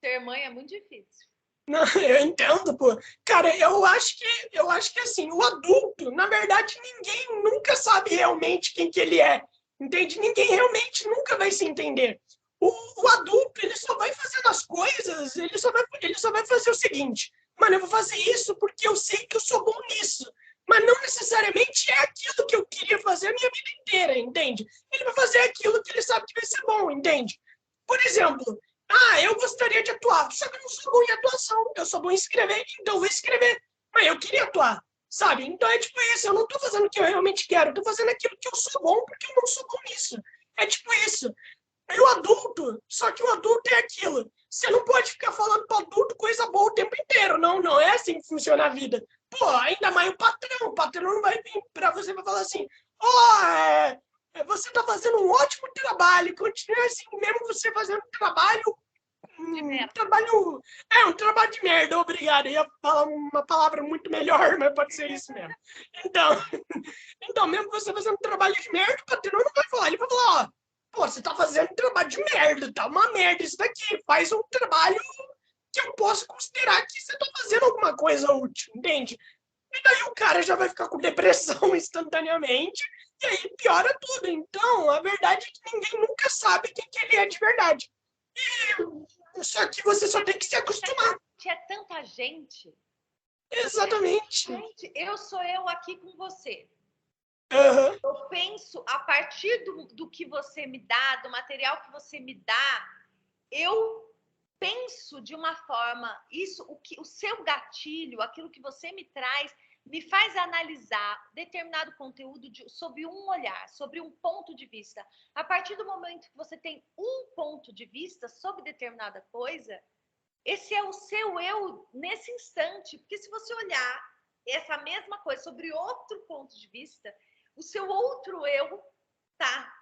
Ser mãe é muito difícil. Não, eu entendo, pô. Cara, eu acho que assim, o adulto, na verdade, ninguém nunca sabe realmente quem que ele é. Entende? Ninguém realmente nunca vai se entender. O adulto, ele só vai fazendo as coisas, ele só vai fazer o seguinte, mano, eu vou fazer isso porque eu sei que eu sou bom nisso. Mas não necessariamente é aquilo que eu queria fazer a minha vida inteira, entende? Ele vai fazer aquilo que ele sabe que vai ser bom, entende? Por exemplo, eu gostaria de atuar, só que eu não sou bom em atuação, eu sou bom em escrever, então eu vou escrever. Mas eu queria atuar, sabe? Então é tipo isso, eu não tô fazendo o que eu realmente quero, eu tô fazendo aquilo que eu sou bom porque eu não sou bom nisso. É tipo isso. E o adulto, só que o adulto é aquilo. Você não pode ficar falando pro adulto coisa boa o tempo inteiro, não é assim que funciona a vida. Pô, ainda mais o patrão não vai vir pra você e vai falar assim, você está fazendo um ótimo trabalho, continue assim, mesmo você fazendo um trabalho um trabalho de merda, obrigado. Eu ia falar uma palavra muito melhor, mas pode ser isso mesmo. Então mesmo você fazendo um trabalho de merda, o patrão não vai falar, ele vai falar, pô, você tá fazendo um trabalho de merda, tá uma merda isso daqui, faz um trabalho que eu posso considerar que você tá fazendo alguma coisa útil, entende? E daí o cara já vai ficar com depressão instantaneamente, e aí piora tudo. Então, a verdade é que ninguém nunca sabe quem que ele é de verdade. Só que você só tem que se acostumar. É tanta gente. Exatamente. Gente, eu sou eu aqui com você. Uhum. Eu penso, a partir do que você me dá, do material que você me dá, eu penso de uma forma, o seu gatilho, aquilo que você me traz, me faz analisar determinado conteúdo sob um olhar, sobre um ponto de vista. A partir do momento que você tem um ponto de vista sobre determinada coisa, esse é o seu eu nesse instante. Porque se você olhar essa mesma coisa sobre outro ponto de vista, o seu outro eu está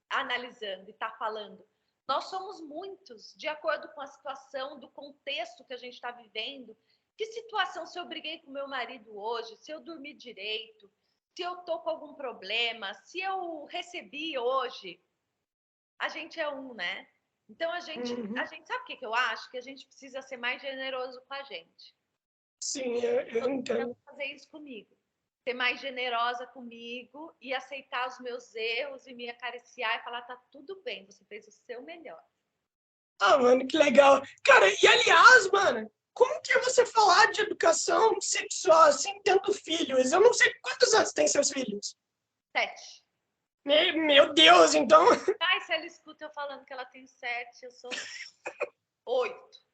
analisando e está falando. Nós somos muitos, de acordo com a situação, do contexto que a gente está vivendo. Que situação, se eu briguei com meu marido hoje, se eu dormi direito, se eu tô com algum problema, se eu recebi hoje, a gente é um, né? Então a gente sabe o que eu acho? Que a gente precisa ser mais generoso com a gente. Sim, eu entendo. Fazer isso comigo. Ser mais generosa comigo e aceitar os meus erros e me acariciar e falar, tá tudo bem, você fez o seu melhor. Ah, mano, que legal. Cara, e aliás, mano, como que é você falar de educação sexual assim, tendo filhos? Eu não sei quantos anos tem seus filhos. 7. Meu Deus, então. Ai, se ela escuta eu falando que ela tem 7, eu sou 8.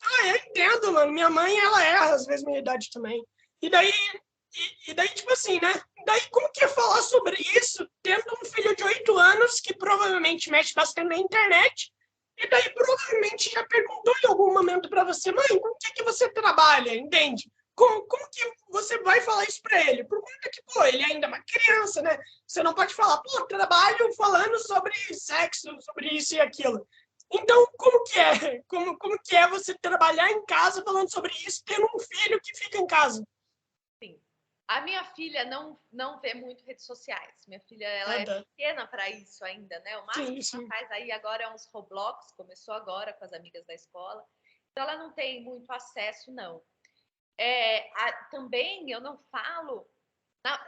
Ah, eu entendo, mano. Minha mãe, ela erra às vezes minha idade também. E daí, tipo assim, né? Daí, como que é falar sobre isso tendo um filho de 8 anos que provavelmente mexe bastante na internet? E daí, provavelmente, já perguntou em algum momento para você, mãe, com o que você trabalha? Entende? Como que você vai falar isso para ele? Por conta que, pô, ele ainda é uma criança, né? Você não pode falar, pô, trabalho falando sobre sexo, sobre isso e aquilo. Então, como que é? Como que é você trabalhar em casa falando sobre isso, tendo um filho que fica em casa? Sim. A minha filha não vê muito redes sociais. Minha filha, ela é Tá. pequena para isso ainda, né? O máximo que ela faz aí agora é uns Roblox, começou agora com as amigas da escola. Então, ela não tem muito acesso, não. Também eu não falo,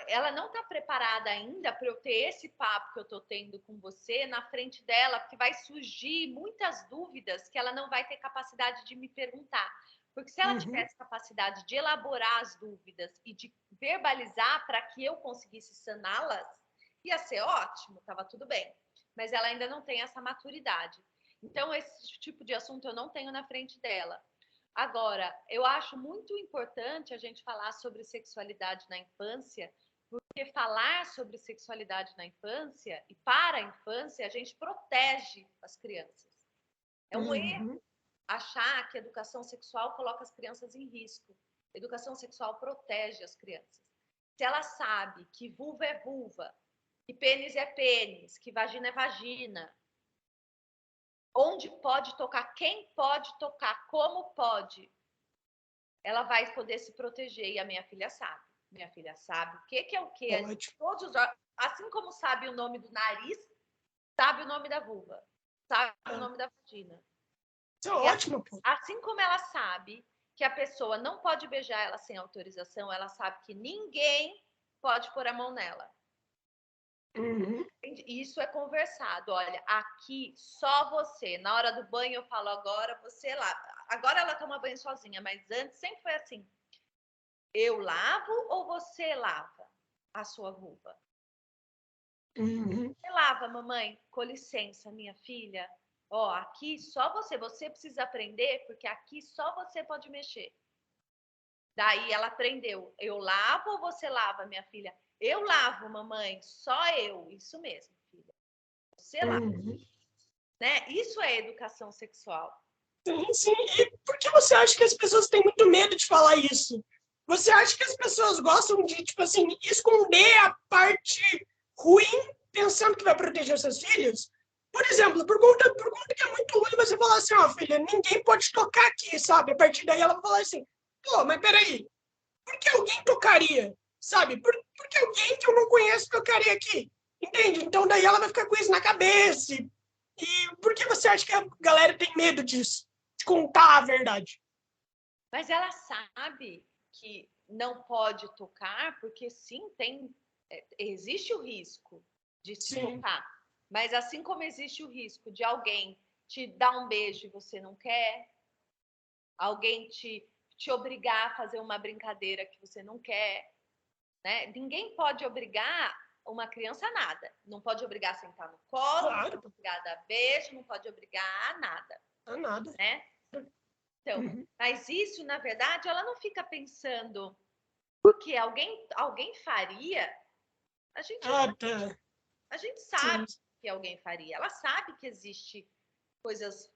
ela não está preparada ainda para eu ter esse papo que eu estou tendo com você na frente dela, porque vai surgir muitas dúvidas que ela não vai ter capacidade de me perguntar. Porque se ela tivesse capacidade de elaborar as dúvidas e de verbalizar para que eu conseguisse saná-las, ia ser ótimo, estava tudo bem. Mas ela ainda não tem essa maturidade. Então, esse tipo de assunto eu não tenho na frente dela. Agora, eu acho muito importante a gente falar sobre sexualidade na infância, porque falar sobre sexualidade na infância e para a infância, a gente protege as crianças. É um erro achar que a educação sexual coloca as crianças em risco. A educação sexual protege as crianças. Se ela sabe que vulva é vulva, que pênis é pênis, que vagina é vagina, onde pode tocar, quem pode tocar, como pode, ela vai poder se proteger. E a minha filha sabe. Minha filha sabe o que é o que. Todos os, assim como sabe o nome do nariz, sabe o nome da vulva, sabe o nome da vagina. Isso é ótimo, pô. Assim como ela sabe que a pessoa não pode beijar ela sem autorização, ela sabe que ninguém pode pôr a mão nela. Isso é conversado. Olha, aqui só você. Na hora do banho eu falo, agora você lava. Agora ela toma banho sozinha, mas antes sempre foi assim. Eu lavo ou você lava a sua vulva? Você lava, mamãe? Com licença, minha filha. Ó, aqui só você. Você precisa aprender, porque aqui só você pode mexer. Daí ela aprendeu. Eu lavo ou você lava, minha filha? Eu lavo, mamãe. Só eu. Isso mesmo, filha. Você lava. Né? Isso é educação sexual. Sim. E por que você acha que as pessoas têm muito medo de falar isso? Você acha que as pessoas gostam de, tipo assim, esconder a parte ruim pensando que vai proteger os seus filhos? Por exemplo, por conta que é muito ruim você falar assim, ó, filha, ninguém pode tocar aqui, sabe? A partir daí ela vai falar assim, pô, mas peraí, por que alguém tocaria? Sabe? Por que alguém que eu não conheço tocaria aqui? Entende? Então daí ela vai ficar com isso na cabeça. E por que você acha que a galera tem medo disso? De contar a verdade? Mas ela sabe que não pode tocar, porque sim, existe o risco de se tocar. Mas assim como existe o risco de alguém te dar um beijo e você não quer, alguém te obrigar a fazer uma brincadeira que você não quer, né? Ninguém pode obrigar uma criança a nada. Não pode obrigar a sentar no colo, não pode obrigar a dar beijo, não pode obrigar a nada. A nada. Né? Então, Uhum. mas isso, na verdade, ela não fica pensando porque alguém faria, a gente, Ah, tá. a gente Sim. sabe que alguém faria. Ela sabe que existe coisas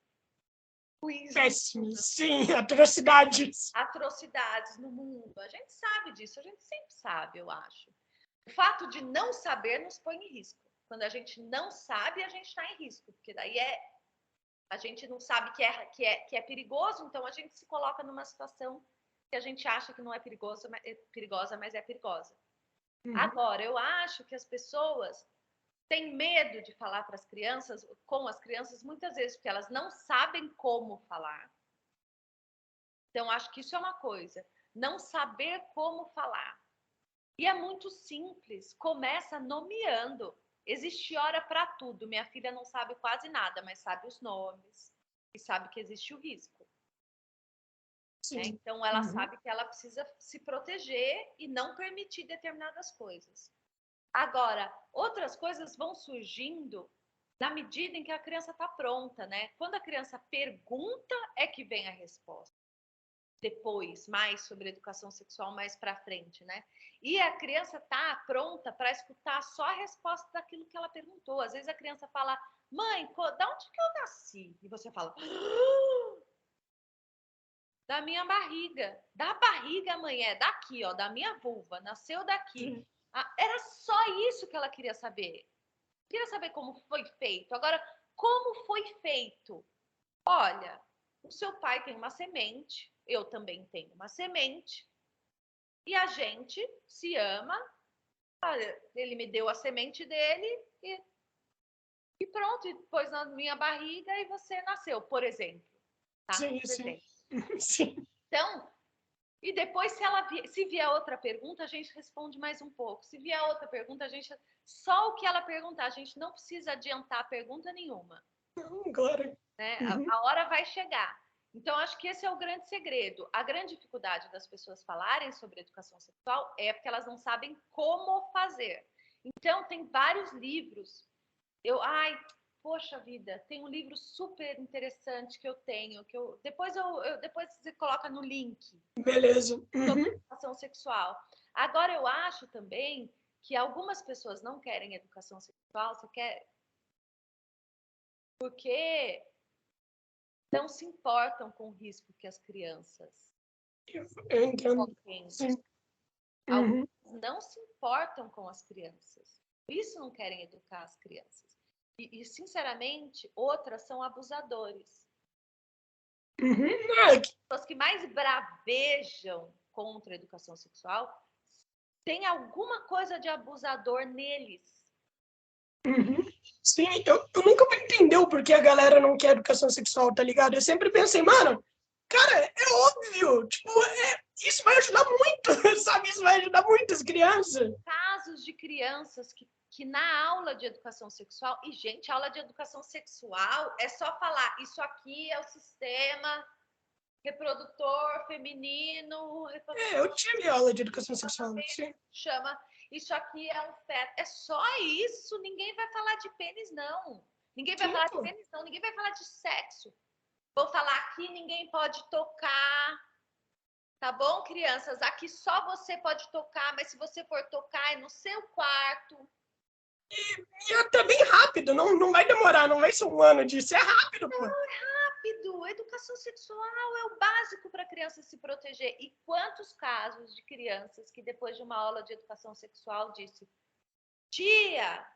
ruins no Péssimo. Sim, atrocidades. atrocidades no mundo. A gente sabe disso, a gente sempre sabe, eu acho. O fato de não saber nos põe em risco. Quando a gente não sabe, a gente está em risco, porque daí a gente não sabe que é perigoso, então a gente se coloca numa situação que a gente acha que não é perigosa, mas é perigosa. Uhum. Agora, eu acho que as pessoas têm medo de falar para as crianças, com as crianças, muitas vezes, porque elas não sabem como falar. Então, acho que isso é uma coisa. Não saber como falar. E é muito simples. Começa nomeando. Existe hora para tudo. Minha filha não sabe quase nada, mas sabe os nomes. E sabe que existe o risco. Né? Sim. Então, ela Uhum. sabe que ela precisa se proteger e não permitir determinadas coisas. Agora, outras coisas vão surgindo na medida em que a criança está pronta, né? Quando a criança pergunta, é que vem a resposta. Depois, mais sobre educação sexual mais para frente, né? E a criança está pronta para escutar só a resposta daquilo que ela perguntou. Às vezes a criança fala, mãe, da onde que eu nasci? E você fala, da minha barriga. Da barriga, mãe, é daqui, ó, da minha vulva, nasceu daqui. Sim. Era só isso que ela queria saber. Queria saber como foi feito. Agora, como foi feito? Olha, o seu pai tem uma semente, eu também tenho uma semente, e a gente se ama. Olha, ele me deu a semente dele e pronto, e pôs na minha barriga e você nasceu, por exemplo. Tá? Sim, Por sim. exemplo. Sim. Então, e depois, se vier outra pergunta, a gente responde mais um pouco. Se vier outra pergunta, a gente. Só o que ela perguntar, a gente não precisa adiantar pergunta nenhuma. Claro. Né? Uhum. A hora vai chegar. Então, acho que esse é o grande segredo. A grande dificuldade das pessoas falarem sobre educação sexual é porque elas não sabem como fazer. Então, tem vários livros. Poxa vida, tem um livro super interessante que eu tenho, depois você coloca no link Beleza. sobre Uhum. educação sexual. Agora, eu acho também que algumas pessoas não querem educação sexual, porque não se importam com o risco que as crianças Eu entendo. correm. Sim. Alguns Uhum. não se importam com as crianças. Por isso não querem educar as crianças. Sinceramente, outras são abusadores. Uhum. As pessoas que mais bravejam contra a educação sexual têm alguma coisa de abusador neles. Uhum. Sim, eu nunca vou entender o porquê a galera não quer educação sexual, tá ligado? Eu sempre pensei, mano, cara, é óbvio, tipo, isso vai ajudar muito, sabe? Isso vai ajudar muitas crianças. Casos de crianças que na aula de educação sexual, e gente, a aula de educação sexual é só falar, isso aqui é o sistema reprodutor feminino, Eu tive aula de educação sexual, sim. chama, isso aqui é um feto. É só isso, ninguém vai falar de pênis, não. Ninguém vai Sim, falar de pô. pênis, não. Ninguém vai falar de sexo. Vou falar aqui, ninguém pode tocar. Tá bom, crianças? Aqui só você pode tocar, mas se você for tocar é no seu quarto. E até bem rápido, não vai demorar, não vai ser um ano disso, é rápido, pô. Rápido, educação sexual é o básico para a criança se proteger. E quantos casos de crianças que depois de uma aula de educação sexual disse: tia,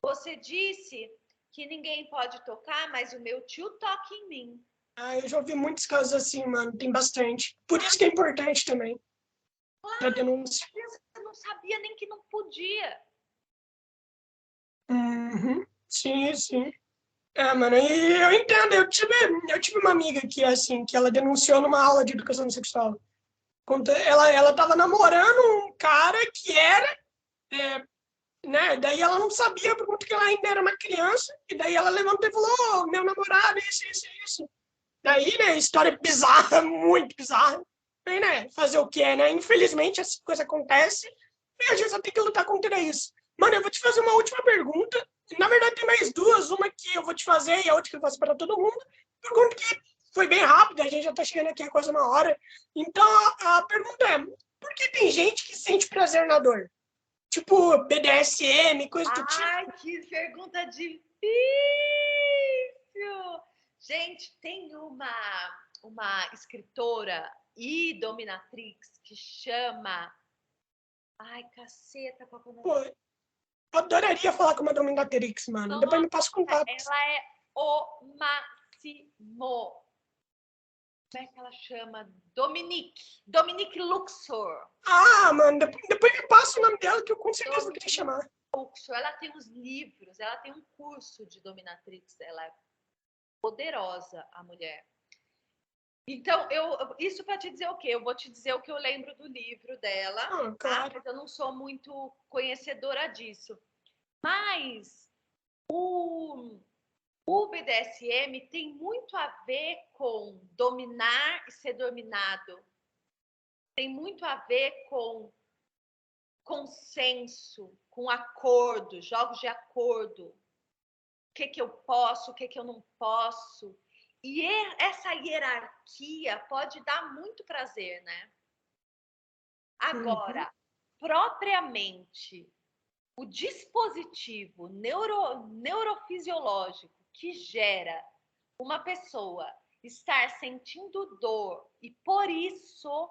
você disse que ninguém pode tocar, mas o meu tio toca em mim. Ah, eu já ouvi muitos casos assim, mano, tem bastante. Por isso que é importante também, pra denúncia. A criança não sabia nem que não podia. Uhum. Sim, sim. Mano, e eu entendo, eu tive uma amiga que, assim, que ela denunciou numa aula de educação sexual. Ela tava namorando um cara que era, né, daí ela não sabia por conta que ela ainda era uma criança, e daí ela levantou e falou, oh, meu namorado, isso. Daí, né, história bizarra, muito bizarra. Bem, né, fazer o quê, né? Infelizmente, essa coisa acontece, e a gente só tem que lutar contra isso. Mano, eu vou te fazer uma última pergunta. Na verdade, tem mais duas. Uma que eu vou te fazer e a outra que eu faço para todo mundo. Pergunta que foi bem rápido, a gente já está chegando aqui a quase 1 hora. Então, a pergunta é, por que tem gente que sente prazer na dor? Tipo, BDSM, coisa do tipo. Ai, que pergunta difícil! Gente, tem uma escritora e dominatrix que chama... Ai, caceta, qual que é o nome? Pô, eu adoraria falar com uma dominatrix, mano. Depois me passa o contato. Ela é o máximo. Como é que ela chama? Dominique Luxor. Ah, mano, depois me passa o nome dela que eu com certeza vou querer chamar. Luxor. Ela tem uns livros, ela tem um curso de dominatrix, ela é poderosa, a mulher. Então, isso para te dizer o quê? Eu vou te dizer o que eu lembro do livro dela, Ah, claro. tá? Mas eu não sou muito conhecedora disso. Mas o BDSM tem muito a ver com dominar e ser dominado. Tem muito a ver com consenso, com acordo, jogos de acordo. O que eu posso, o que eu não posso. E essa hierarquia pode dar muito prazer, né? Agora, propriamente, o dispositivo neurofisiológico que gera uma pessoa estar sentindo dor e, por isso,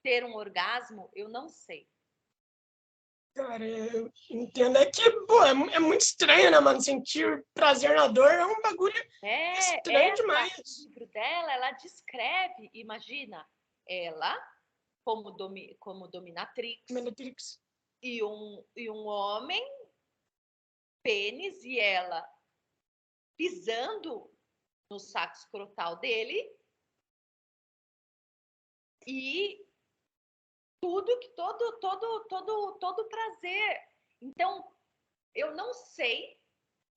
ter um orgasmo, eu não sei. Cara, eu entendo. É que, pô, é muito estranho, né, mano? Sentir prazer na dor é um bagulho estranho demais. O livro dela, ela descreve, imagina, ela como dominatrix Dominatrix. e um homem, pênis, e ela pisando no saco escrotal dele e todo prazer. Então, eu não sei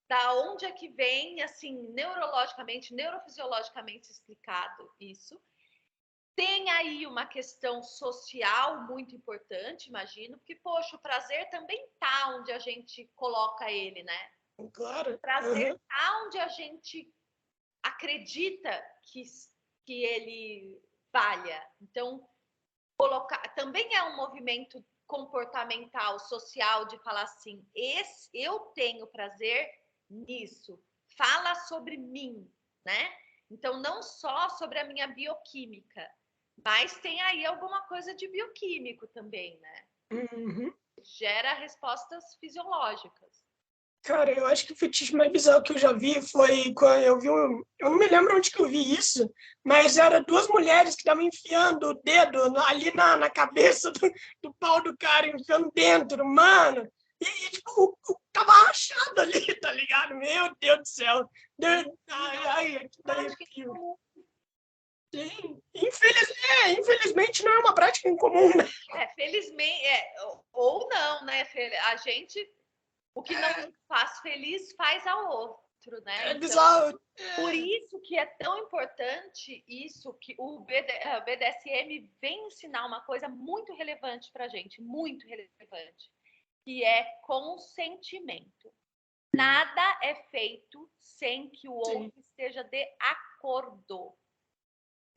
da onde é que vem, assim, neurologicamente, neurofisiologicamente explicado isso. Tem aí uma questão social muito importante, imagino, porque, poxa, o prazer também tá onde a gente coloca ele, né? Claro. O prazer tá onde a gente acredita que ele valha. Então, também é um movimento comportamental, social, de falar assim, eu tenho prazer nisso, fala sobre mim, né? Então, não só sobre a minha bioquímica, mas tem aí alguma coisa de bioquímico também, né? Gera respostas fisiológicas. Cara, eu acho que o fetiche mais bizarro que eu já vi foi quando eu vi eu não me lembro onde que eu vi isso, mas era 2 mulheres que estavam enfiando o dedo ali na cabeça do pau do cara, enfiando dentro, mano. E tipo, tava rachado ali, tá ligado? Meu Deus do céu. Ai, que daí Sim. Infelizmente não é uma prática incomum, né? Felizmente, ou não, né? A gente, o que não faz feliz, faz ao outro, né? É bizarro. Por isso que é tão importante isso, que o BDSM vem ensinar uma coisa muito relevante pra gente, muito relevante, que é consentimento. Nada é feito sem que o outro esteja de acordo.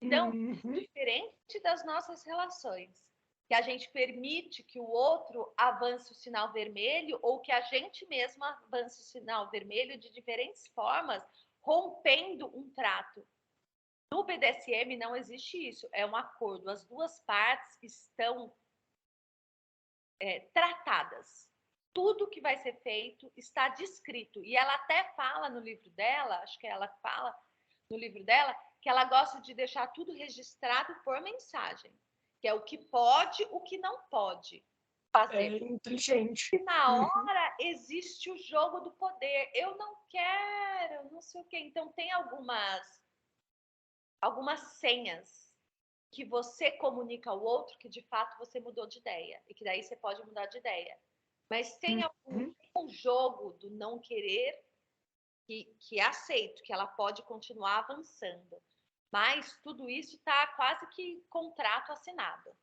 Então, diferente das nossas relações, que a gente permite que o outro avance o sinal vermelho ou que a gente mesma avance o sinal vermelho de diferentes formas, rompendo um trato. No BDSM não existe isso, é um acordo. As duas partes estão tratadas. Tudo que vai ser feito está descrito. E ela até fala no livro dela, acho que ela fala no livro dela, que ela gosta de deixar tudo registrado por mensagem, que é o que pode, o que não pode fazer. É inteligente. E na hora existe o jogo do poder. Eu não quero, não sei o quê. Então tem algumas senhas que você comunica ao outro que de fato você mudou de ideia e que daí você pode mudar de ideia. Mas tem um jogo do não querer que é aceito, que ela pode continuar avançando. Mas tudo isso está quase que contrato assinado.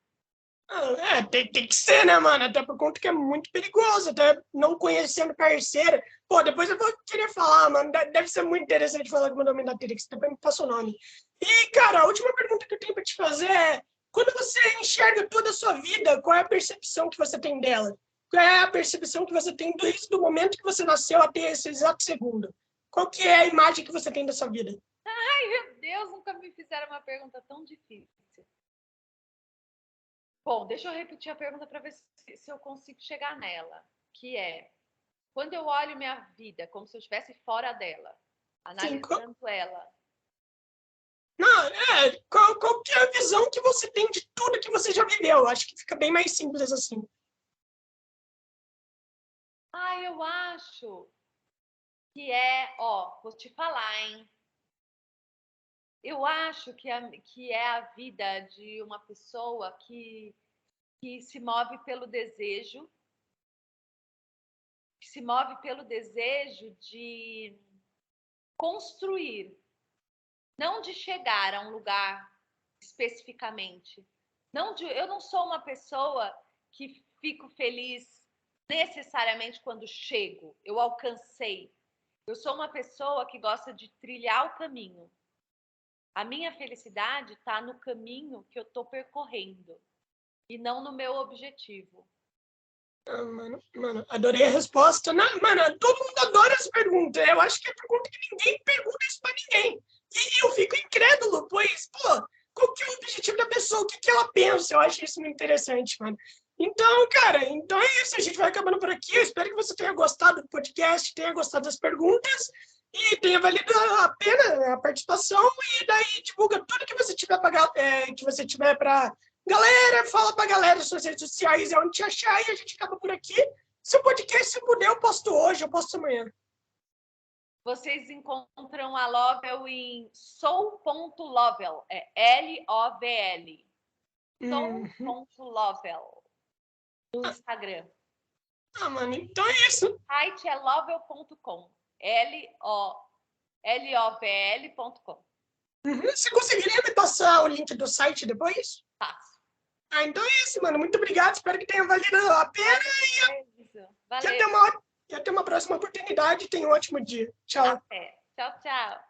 Tem que ser, né, mano? Até por conta que é muito perigoso, até não conhecendo parceira. Pô, depois eu vou querer falar, mano. Deve ser muito interessante falar com o meu nome da Trix, depois me passa o nome. E, cara, a última pergunta que eu tenho pra te fazer é: quando você enxerga toda a sua vida, qual é a percepção que você tem dela? Qual é a percepção que você tem do momento que você nasceu até esse exato segundo? Qual que é a imagem que você tem da sua vida? Ai, meu Deus, nunca me fizeram uma pergunta tão difícil. Bom, deixa eu repetir a pergunta para ver se eu consigo chegar nela, que é, quando eu olho minha vida como se eu estivesse fora dela, Sim, analisando ela. não, qual que é a visão que você tem de tudo que você já viveu? Acho que fica bem mais simples assim. Eu acho que vou te falar, hein? Eu acho que é a vida de uma pessoa que se move pelo desejo, de construir, não de chegar a um lugar especificamente. Eu não sou uma pessoa que fico feliz necessariamente quando chego, eu alcancei. Eu sou uma pessoa que gosta de trilhar o caminho. A minha felicidade está no caminho que eu estou percorrendo e não no meu objetivo. Mano, adorei a resposta. Mano, todo mundo adora essa pergunta. Eu acho que é pergunta que ninguém pergunta isso pra ninguém. E eu fico incrédulo, pois, pô, qual que é o objetivo da pessoa? O que ela pensa? Eu acho isso muito interessante, mano. Então, cara, então é isso. A gente vai acabando por aqui. Eu espero que você tenha gostado do podcast, tenha gostado das perguntas e tenha valido a pena a participação. E daí divulga tudo que você tiver para galera, fala pra galera nas suas redes sociais, é onde te achar e a gente acaba por aqui. Se o podcast, se puder, eu posto hoje, eu posto amanhã. Vocês encontram a Lovel em soul.lovel, é L-O-V-L. Soul.lovel no Instagram. Mano, então é isso. O site é lovel.com, L-O-V-L.com. Você conseguiria me passar o link do site depois? Fácil. Então é isso, mano. Muito obrigado. Espero que tenha valido a pena. Valeu. E até uma próxima oportunidade. Tenha um ótimo dia. Tchau. Até. Tchau, tchau.